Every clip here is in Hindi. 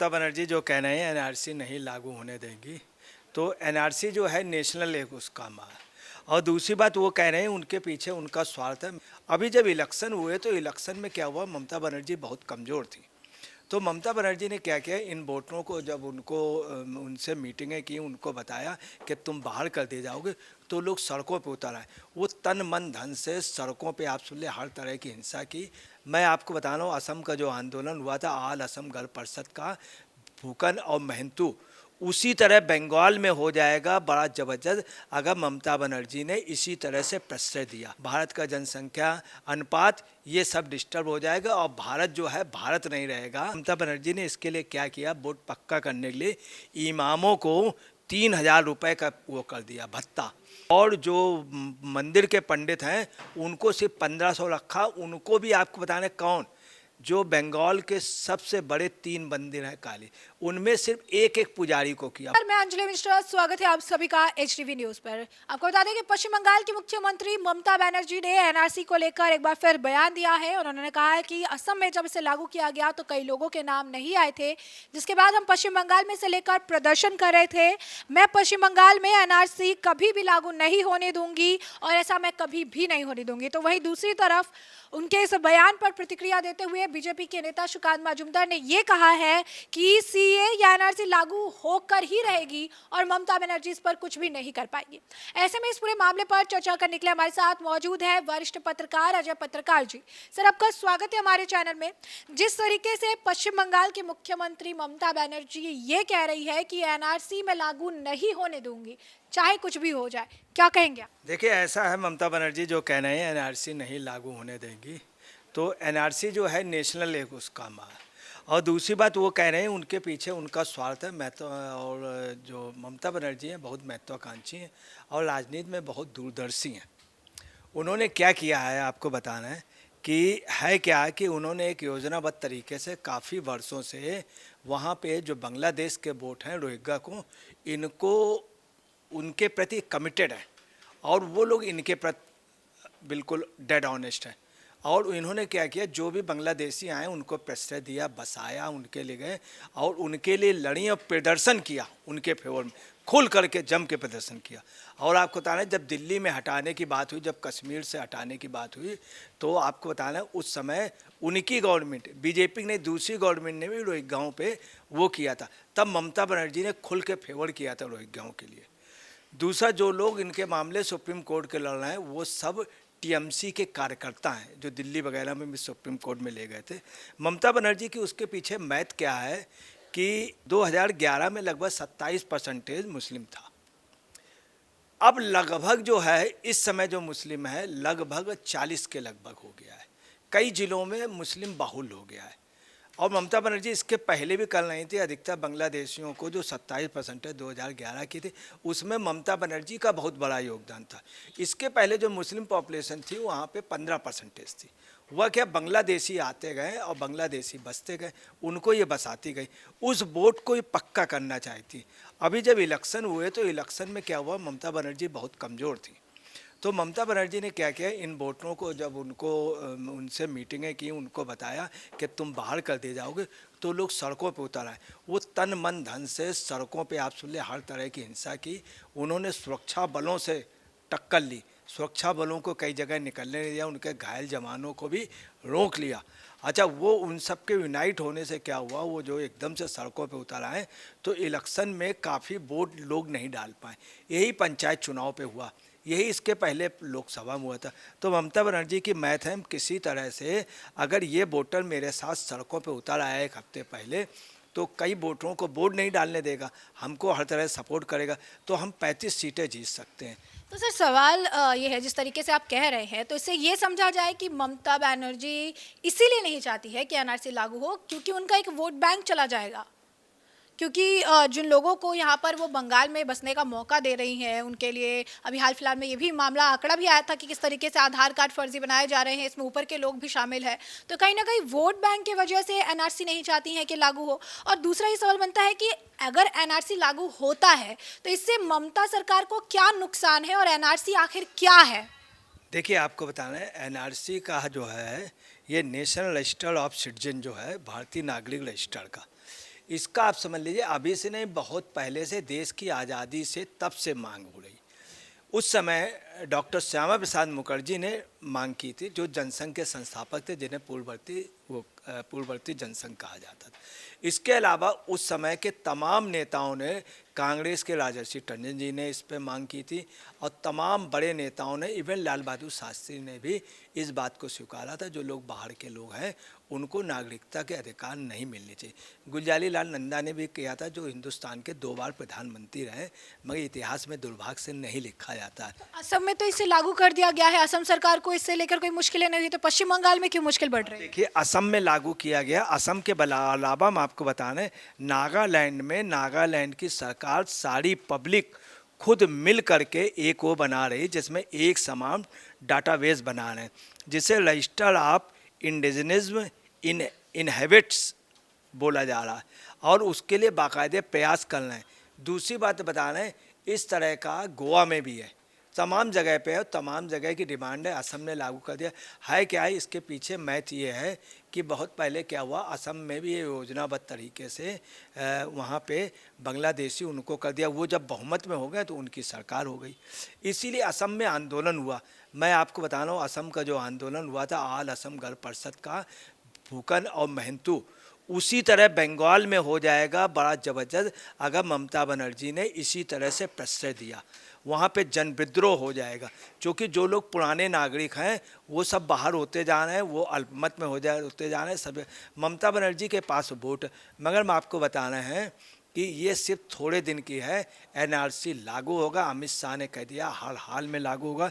ममता बनर्जी जो कह रहे हैं एनआरसी नहीं लागू होने देंगी, तो एनआरसी जो है नेशनल एक उसका माँ। और दूसरी बात वो कह रहे हैं उनके पीछे उनका स्वार्थ है। अभी जब इलेक्शन हुए तो इलेक्शन में क्या हुआ, ममता बनर्जी बहुत कमज़ोर थी। तो ममता बनर्जी ने क्या किया, इन वोटरों को जब उनसे मीटिंगें की, उनको बताया कि तुम बाहर कर दिए जाओगे, तो लोग सड़कों पे उतर आए। वो तन मन धन से सड़कों पे आप सुन ले हर तरह की हिंसा की। मैं आपको बता रहा हूँ, असम का जो आंदोलन हुआ था, आल असम गण परिषद का, फूकन और महंतू, उसी तरह बंगाल में हो जाएगा बड़ा जबरदस्त अगर ममता बनर्जी ने इसी तरह से प्रश्रय दिया। भारत का जनसंख्या अनुपात ये सब डिस्टर्ब हो जाएगा और भारत जो है भारत नहीं रहेगा। ममता बनर्जी ने इसके लिए क्या किया, वोट पक्का करने के लिए इमामों को 3,000 रुपये का वो कर दिया भत्ता, और जो मंदिर के पंडित हैं उनको सिर्फ 1,500 रखा। उनको भी आपको बताने कौन, जो बंगाल के सबसे बड़े 3 मंदिर हैं काली, उनमें सिर्फ एक एक पुजारी को किया। मैं अंजलि मिश्रा, स्वागत है आप सभी का एचटीवी न्यूज पर। आपको बता दें कि पश्चिम बंगाल की मुख्यमंत्री ममता बनर्जी ने एनआरसी को लेकर एक बार फिर बयान दिया है और उन्होंने कहा है कि असम में जब इसे लागू किया गया तो कई लोगों के नाम नहीं आए थे, जिसके बाद हम पश्चिम बंगाल में इसे लेकर प्रदर्शन कर रहे थे। मैं पश्चिम बंगाल में एनआरसी कभी भी लागू नहीं होने दूंगी और ऐसा मैं कभी भी नहीं होने दूंगी। तो वहीं दूसरी तरफ उनके इस बयान पर प्रतिक्रिया देते हुए बीजेपी के नेता सुकांत मजूमदार ने यह कहा है कि सीए या एनआरसी लागू होकर ही रहेगी और ममता बनर्जी इस पर कुछ भी नहीं कर पाएगी। ऐसे में इस पूरे मामले पर चर्चा करने के लिए हमारे साथ मौजूद है वरिष्ठ पत्रकार अजय पत्रकार जी। सर, आपका स्वागत है हमारे चैनल में। जिस तरीके से पश्चिम बंगाल की मुख्यमंत्री ममता बनर्जी ये कह रही है कि एनआरसी में लागू नहीं होने दूंगी चाहे कुछ भी हो जाए, क्या कहेंगे आप? देखिए, ऐसा है, ममता बनर्जी जो कह रहे हैं एनआरसी नहीं लागू होने देंगी, तो एनआरसी जो है नेशनल एक उसका माँ। और दूसरी बात वो कह रहे हैं उनके पीछे उनका स्वार्थ है। मैं तो, और जो ममता बनर्जी हैं बहुत महत्वाकांक्षी हैं और राजनीति में बहुत दूरदर्शी हैं। उन्होंने क्या किया है आपको बताना है कि है क्या कि उन्होंने एक योजनाबद्ध तरीके से काफ़ी वर्षों से वहाँ पे जो बांग्लादेश के वोट हैं रोहिंग्या को, इनको उनके प्रति कमिटेड है और वो लोग इनके प्रति बिल्कुल डेड ऑनेस्ट है। और इन्होंने क्या किया, जो भी बांग्लादेशी आए उनको प्रश्रय दिया, बसाया, उनके लिए गए और उनके लिए लड़ी और प्रदर्शन किया, उनके फेवर में खुल करके जम के प्रदर्शन किया। और आपको बताना है, जब दिल्ली में हटाने की बात हुई, जब कश्मीर से हटाने की बात हुई, तो आपको बताना है उस समय उनकी गवर्नमेंट, बीजेपी ने, दूसरी गवर्नमेंट ने भी रोहिंग्याओं पे वो किया था। तब ममता बनर्जी ने खुल के फेवर किया था रोहिंग्याओं के लिए। दूसरा, जो लोग इनके मामले सुप्रीम कोर्ट के लड़ रहे हैं वो सब टीएमसी के कार्यकर्ता हैं जो दिल्ली वगैरह में भी सुप्रीम कोर्ट में ले गए थे। ममता बनर्जी की उसके पीछे मैथ क्या है कि 2011 में लगभग 27% मुस्लिम था। अब लगभग जो है इस समय जो मुस्लिम है लगभग 40 के लगभग हो गया है। कई जिलों में मुस्लिम बाहुल हो गया है। और ममता बनर्जी इसके पहले भी कर रही थी। अधिकतर बांग्लादेशियों को जो 27% 2011 की थी, उसमें ममता बनर्जी का बहुत बड़ा योगदान था। इसके पहले जो मुस्लिम पॉपुलेशन थी वहाँ पे 15% थी। हुआ क्या, बांग्लादेशी आते गए और बांग्लादेशी बसते गए, उनको ये बसाती गई, उस वोट को ये पक्का करना चाहती। अभी जब इलेक्शन हुए तो इलेक्शन में क्या हुआ, ममता बनर्जी बहुत कमज़ोर थी। तो ममता बनर्जी ने क्या किया, इन वोटरों को जब उनसे मीटिंगें की, उनको बताया कि तुम बाहर कर दिए जाओगे, तो लोग सड़कों पे उतर आए। वो तन मन धन से सड़कों पे आप सुन ले हर तरह की हिंसा की। उन्होंने सुरक्षा बलों से टक्कर ली, सुरक्षा बलों को कई जगह निकलने नहीं दिया, उनके घायल जवानों को भी रोक लिया। अच्छा, वो उन सब के यूनाइट होने से क्या हुआ, वो जो एकदम से सड़कों पे उतर आए तो इलेक्शन में काफ़ी वोट लोग नहीं डाल पाए। यही पंचायत चुनाव पे हुआ, यही इसके पहले लोकसभा में हुआ था। तो ममता बनर्जी की मैथ है, किसी तरह से अगर ये वोटर मेरे साथ सड़कों पे उतर आया एक हफ्ते पहले, तो कई वोटरों को वोट नहीं डालने देगा, हमको हर तरह सपोर्ट करेगा, तो हम 35 सीटें जीत सकते हैं। तो सर, सवाल ये है, जिस तरीके से आप कह रहे हैं तो इससे ये समझा जाए कि ममता बनर्जी इसीलिए नहीं चाहती है कि एनआरसी लागू हो क्योंकि उनका एक वोट बैंक चला जाएगा, क्योंकि जिन लोगों को यहाँ पर वो बंगाल में बसने का मौका दे रही हैं उनके लिए अभी हाल फिलहाल में ये भी मामला आंकड़ा भी आया था कि किस तरीके से आधार कार्ड फर्जी बनाए जा रहे हैं, इसमें ऊपर के लोग भी शामिल हैं। तो कहीं ना कहीं वोट बैंक की वजह से एनआरसी नहीं चाहती हैं कि लागू हो। और दूसरा ये सवाल बनता है कि अगर एनआरसी लागू होता है तो इससे ममता सरकार को क्या नुकसान है और एनआरसी आखिर क्या है? देखिए, आपको बताना है, एनआरसी का जो है ये नेशनल रजिस्टर ऑफ सिटीजन जो है, भारतीय नागरिक रजिस्टर का, इसका आप समझ लीजिए अभी से नहीं, बहुत पहले से, देश की आज़ादी से तब से मांग हो रही। उस समय डॉक्टर श्यामा प्रसाद मुखर्जी ने मांग की थी, जो जनसंघ के संस्थापक थे, जिन्हें पूर्ववर्ती जनसंघ कहा जाता था। इसके अलावा उस समय के तमाम नेताओं ने, कांग्रेस के राजर्षि टंडन जी ने इस पर मांग की थी, और तमाम बड़े नेताओं ने, इवन लाल बहादुर शास्त्री ने भी इस बात को स्वीकारा था, जो लोग बाहर के लोग हैं उनको नागरिकता के अधिकार नहीं मिलने चाहिए। गुलजारी लाल नंदा ने भी किया था, जो हिंदुस्तान के 2 बार प्रधानमंत्री रहे, मगर इतिहास में दुर्भाग्य से नहीं लिखा जाता है। असम में तो इसे लागू कर दिया गया है, असम सरकार को इससे लेकर कोई मुश्किलें नहीं हुई, तो पश्चिम बंगाल में क्यों मुश्किल बढ़ रही है? देखिए, असम में लागू किया गया। असम के अलावा हम आपको बता रहे हैं, नागालैंड में, नागालैंड की सरकार सारी पब्लिक खुद मिल करके एक वो बना रही, जिसमें एक समान डाटाबेस बना रहे हैं, जिसे रजिस्टर ऑफ इंडिजिनिज्म इनहेबिट्स बोला जा रहा है, और उसके लिए बाकायदे प्रयास कर रहे हैं। दूसरी बात बता रहे हैं, इस तरह का गोवा में भी है, तमाम जगह पे है, और तमाम जगह की डिमांड है। असम ने लागू कर दिया है। क्या है इसके पीछे मैथ ये है कि बहुत पहले क्या हुआ, असम में भी ये योजनाबद्ध तरीके से वहाँ पे बांग्लादेशी उनको कर दिया। वो जब बहुमत में हो गए तो उनकी सरकार हो गई, इसीलिए असम में आंदोलन हुआ। मैं आपको बता रहा हूँ, असम का जो आंदोलन हुआ था, आल असम गण परिषद का, फूकन और महंतू, उसी तरह बंगाल में हो जाएगा बड़ा जबरदस्त, अगर ममता बनर्जी ने इसी तरह से प्रश्रय दिया। वहाँ पे जन विद्रोह हो जाएगा, क्योंकि जो लोग पुराने नागरिक हैं वो सब बाहर होते जा रहे हैं, वो अल्पमत में होते जा रहे हैं सब। ममता बनर्जी के पास वोट, मगर हम आपको बता रहे हैं कि ये सिर्फ थोड़े दिन की है। एनआरसी लागू होगा, अमित शाह ने कह दिया हर हाल में लागू होगा।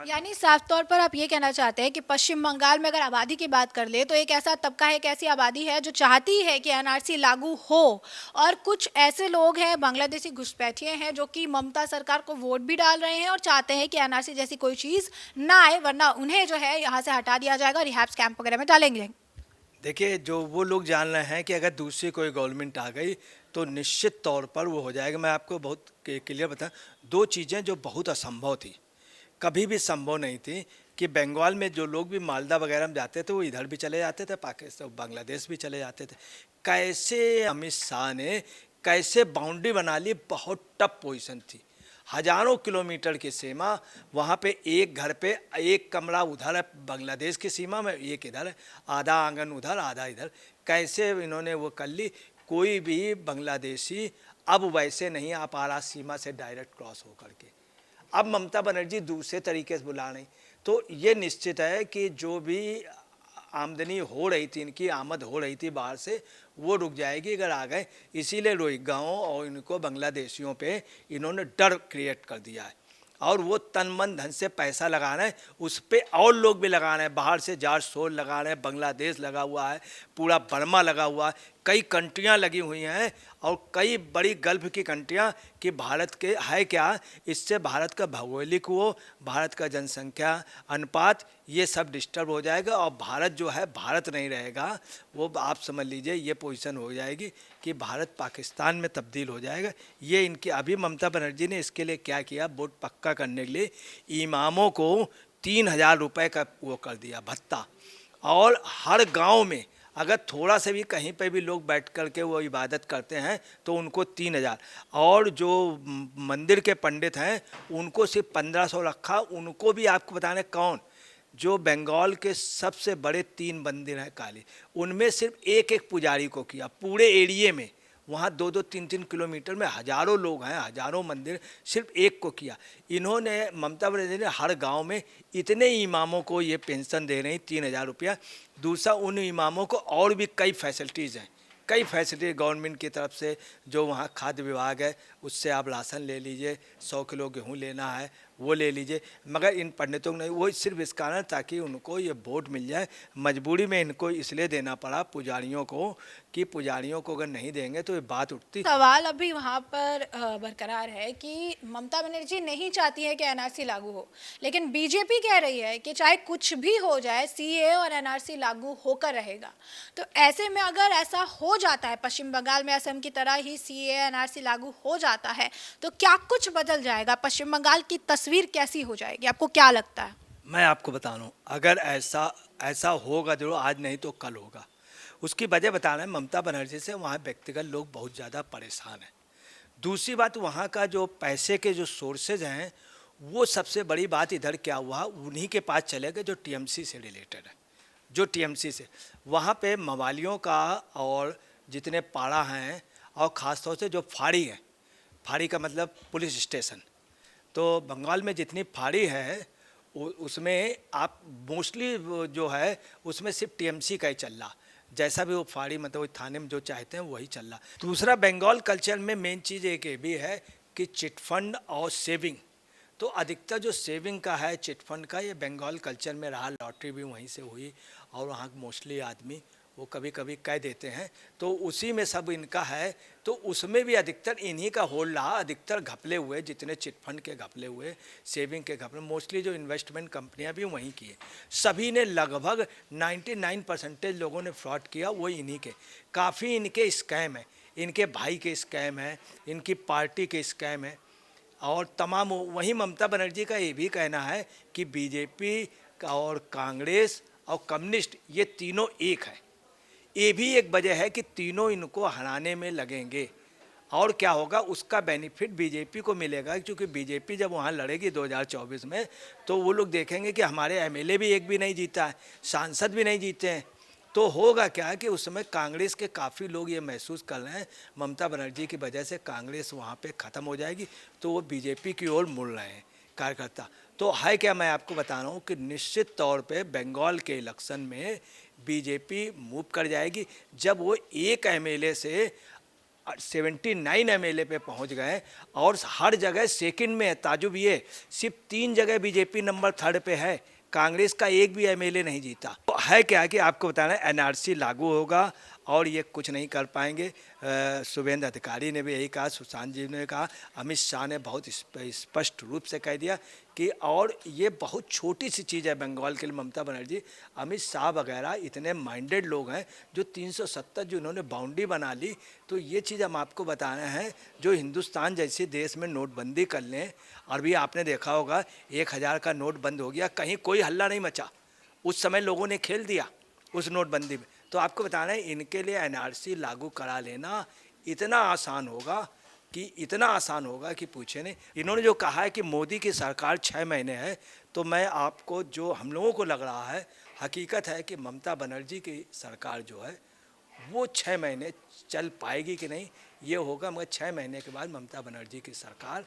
यानी साफ तौर पर आप ये कहना चाहते हैं कि पश्चिम बंगाल में अगर आबादी की बात कर ले तो एक ऐसा तबका है, एक ऐसी आबादी है जो चाहती है कि एनआरसी लागू हो, और कुछ ऐसे लोग हैं, बांग्लादेशी घुसपैठिए हैं, जो कि ममता सरकार को वोट भी डाल रहे हैं और चाहते हैं कि एनआरसी जैसी कोई चीज़ ना आए, वरना उन्हें जो है यहाँ से हटा दिया जाएगा, रिहैब कैंप वगैरह में डालेंगे। देखिए, जो वो लोग जान रहे हैं कि अगर दूसरी कोई गवर्नमेंट आ गई तो निश्चित तौर पर वो हो जाएगा। मैं आपको बहुत क्लियर बताऊं, 2 चीज़ें जो बहुत असंभव थी, कभी भी संभव नहीं थी, कि बंगाल में जो लोग भी मालदा वगैरह में जाते थे वो इधर भी चले जाते थे, पाकिस्तान बांग्लादेश भी चले जाते थे। कैसे अमित शाह ने कैसे बाउंड्री बना ली, बहुत टफ पोजीशन थी, हजारों किलोमीटर की सीमा, वहाँ पे एक घर पे एक कमरा उधर है बांग्लादेश की सीमा में, एक इधर है, आधा आंगन उधर आधा इधर, कैसे इन्होंने वो कर ली। कोई भी बांग्लादेशी अब वैसे नहीं आ पा रहा सीमा से डायरेक्ट क्रॉस होकर के। अब ममता बनर्जी दूसरे तरीके से बुला रही, तो ये निश्चित है कि जो भी आमदनी हो रही थी, इनकी आमद हो रही थी बाहर से, वो रुक जाएगी अगर आ गए। इसीलिए रोहिंग्याओं और इनको बांग्लादेशियों पे इन्होंने डर क्रिएट कर दिया है, और वो तन मन धन से पैसा लगा रहे हैं उस पर, और लोग भी लगा रहे हैं, बाहर से जार्ज सोल लगा रहे हैं, बांग्लादेश लगा हुआ है, पूरा बर्मा लगा हुआ है, कई कंट्रियां लगी हुई हैं, और कई बड़ी गल्फ की कंट्रियां, कि भारत के है क्या, इससे भारत का भौगोलिक वो, भारत का जनसंख्या अनुपात, ये सब डिस्टर्ब हो जाएगा, और भारत जो है भारत नहीं रहेगा। वो आप समझ लीजिए ये पोजीशन हो जाएगी कि भारत पाकिस्तान में तब्दील हो जाएगा। ये इनकी, अभी ममता बनर्जी ने इसके लिए क्या किया, वोट पक्का करने के लिए इमामों को 3,000 रुपये का वो कर दिया भत्ता, और हर गांव में अगर थोड़ा सा भी कहीं पे भी लोग बैठ कर के वो इबादत करते हैं तो उनको 3,000, और जो मंदिर के पंडित हैं उनको सिर्फ 1,500 रखा। उनको भी आपको बताने कौन, जो बंगाल के सबसे बड़े 3 मंदिर हैं काली, उनमें सिर्फ एक एक पुजारी को किया पूरे एरिए में। वहाँ 2-2, 3-3 किलोमीटर में हजारों लोग हैं, हजारों मंदिर, सिर्फ एक को किया। इन्होंने, ममता बनर्जी ने हर गांव में इतने इमामों को ये पेंशन दे रही 3,000 रुपया। दूसरा, उन इमामों को और भी कई फैसिलिटीज़ हैं, कई फैसिलिटी गवर्नमेंट की तरफ से, जो वहाँ खाद्य विभाग है उससे आप राशन ले लीजिए, 100 किलो गेहूँ लेना है वो ले लीजिए, मगर इन पंडितों को नहीं। वो सिर्फ इस कारण ताकि उनको ये वोट मिल जाए, मजबूरी में इनको इसलिए देना पड़ा पुजारियों को, कि पुजारियों को अगर नहीं देंगे तो ये बात उठती। सवाल अभी वहाँ पर बरकरार है कि ममता बनर्जी नहीं चाहती है कि एनआरसी लागू हो, लेकिन बीजेपी कह रही है कि चाहे कुछ भी हो जाए सीए और एनआरसी लागू होकर रहेगा। तो ऐसे में अगर ऐसा हो जाता है, पश्चिम बंगाल में असम की तरह ही सीए एनआरसी लागू हो जाता है, तो क्या कुछ बदल जाएगा? पश्चिम बंगाल की तस्वीर कैसी हो जाएगी, आपको क्या लगता है? मैं आपको बता रहा हूँ, अगर ऐसा होगा जरूर, आज नहीं तो कल होगा। उसकी वजह बताना है, ममता बनर्जी से वहाँ व्यक्तिगत लोग बहुत ज़्यादा परेशान हैं। दूसरी बात, वहाँ का जो पैसे के जो सोर्सेज हैं, वो सबसे बड़ी बात इधर क्या हुआ, उन्हीं के पास चले गए जो टीएमसी से रिलेटेड है। जो टीएमसी से वहाँ पे मवालियों का और जितने पाड़ा हैं, और ख़ास तौर से जो फाड़ी है, फाड़ी का मतलब पुलिस स्टेशन, तो बंगाल में जितनी फाड़ी है उसमें आप मोस्टली जो है उसमें सिर्फ टीएमसी का ही चल रहा, जैसा भी वो फाड़ी मतलब वो थाने में जो चाहते हैं वही चल रहा। दूसरा, बंगाल कल्चर में मेन चीज़ एक ये भी है कि चिट फंड और सेविंग, तो अधिकतर जो सेविंग का है, चिट फंड का, ये बंगाल कल्चर में रहा। लॉटरी भी वहीं से हुई और वहाँ मोस्टली आदमी वो कभी कभी कह देते हैं, तो उसी में सब इनका है। तो उसमें भी अधिकतर इन्हीं का होल्ड रहा। अधिकतर घपले हुए, जितने चिट फंड के घपले हुए, सेविंग के घपले, मोस्टली जो इन्वेस्टमेंट कंपनियां भी वहीं की है, सभी ने लगभग 99% लोगों ने फ्रॉड किया, वो इन्हीं के। काफ़ी इनके स्कैम है, इनके भाई के स्कैम है, इनकी पार्टी के स्कैम है, और तमाम वहीं ममता बनर्जी का ये भी कहना है कि बीजेपी और कांग्रेस और कम्युनिस्ट ये तीनों एक है। ये भी एक वजह है कि तीनों इनको हराने में लगेंगे, और क्या होगा उसका बेनिफिट बीजेपी को मिलेगा, क्योंकि बीजेपी जब वहाँ लड़ेगी 2024 में, तो वो लोग देखेंगे कि हमारे एमएलए भी एक भी नहीं जीता है, सांसद भी नहीं जीते हैं। तो होगा क्या कि उस समय कांग्रेस के काफ़ी लोग ये महसूस कर रहे हैं ममता बनर्जी की वजह से कांग्रेस वहाँ पे ख़त्म हो जाएगी, तो वो बीजेपी की ओर मुड़ रहे हैं कार्यकर्ता। तो है क्या, मैं आपको बता रहा हूँ कि निश्चित तौर पे बंगाल के इलेक्शन में बीजेपी मूव कर जाएगी। जब वो एक एमएलए से 79 एमएलए पे पहुंच गए और हर जगह सेकंड में है। ताजुब ये, सिर्फ 3 जगह बीजेपी नंबर 3 पे है, कांग्रेस का एक भी एमएलए नहीं जीता। तो है क्या कि आपको बताना है, एनआरसी लागू होगा और ये कुछ नहीं कर पाएंगे। शुभेंद्र अधिकारी ने भी यही कहा, सुशांत जी ने कहा, अमित शाह ने बहुत स्पष्ट रूप से कह दिया कि और ये बहुत छोटी सी चीज़ है बंगाल के लिए। ममता बनर्जी, अमित शाह वगैरह इतने माइंडेड लोग हैं जो 370 जो इन्होंने बाउंड्री बना ली, तो ये चीज़ हम आपको बताना है। जो हिंदुस्तान जैसे देश में नोटबंदी कर लें, और भी आपने देखा होगा 1000 का नोट बंद हो गया, कहीं कोई हल्ला नहीं मचा, उस समय लोगों ने खेल दिया उस नोटबंदी में। तो आपको बताना है, इनके लिए एनआरसी लागू करा लेना इतना आसान होगा कि पूछे नहीं। इन्होंने जो कहा है कि मोदी की सरकार 6 महीने है, तो मैं आपको, जो हम लोगों को लग रहा है, हकीकत है कि ममता बनर्जी की सरकार जो है वो 6 महीने चल पाएगी कि नहीं ये होगा, मगर 6 महीने के बाद ममता बनर्जी की सरकार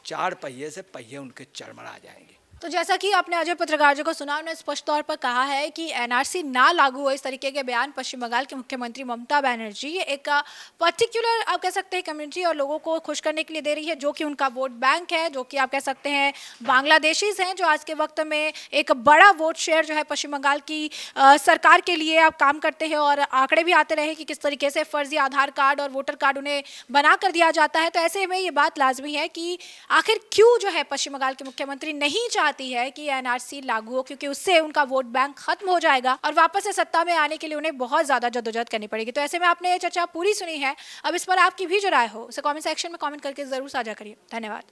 4 पहिए से पहिए उनके चरमरा जाएंगे। तो जैसा कि आपने आज पत्रकार जी को सुना, उन्होंने स्पष्ट तौर पर कहा है कि एनआरसी ना लागू हो, इस तरीके के बयान पश्चिम बंगाल के मुख्यमंत्री ममता बनर्जी एक पर्टिकुलर आप कह सकते हैं कम्युनिटी और लोगों को खुश करने के लिए दे रही है, जो कि उनका वोट बैंक है, जो कि आप कह सकते हैं बांग्लादेशीज हैं, जो आज के वक्त में एक बड़ा वोट शेयर जो है पश्चिम बंगाल की सरकार के लिए आप काम करते हैं। और आंकड़े भी आते रहे कि किस तरीके से फर्जी आधार कार्ड और वोटर कार्ड उन्हें बना कर दिया जाता है। तो ऐसे में ये बात लाजमी है कि आखिर क्यों जो है पश्चिम बंगाल के मुख्यमंत्री नहीं चाहती है कि एनआरसी लागू हो, क्योंकि उससे उनका वोट बैंक खत्म हो जाएगा और वापस से सत्ता में आने के लिए उन्हें बहुत ज्यादा जद्दोजहद करनी पड़ेगी। तो ऐसे में आपने ये चर्चा पूरी सुनी है, अब इस पर आपकी भी जो राय हो उसे कमेंट सेक्शन में कमेंट करके जरूर साझा करिए। धन्यवाद।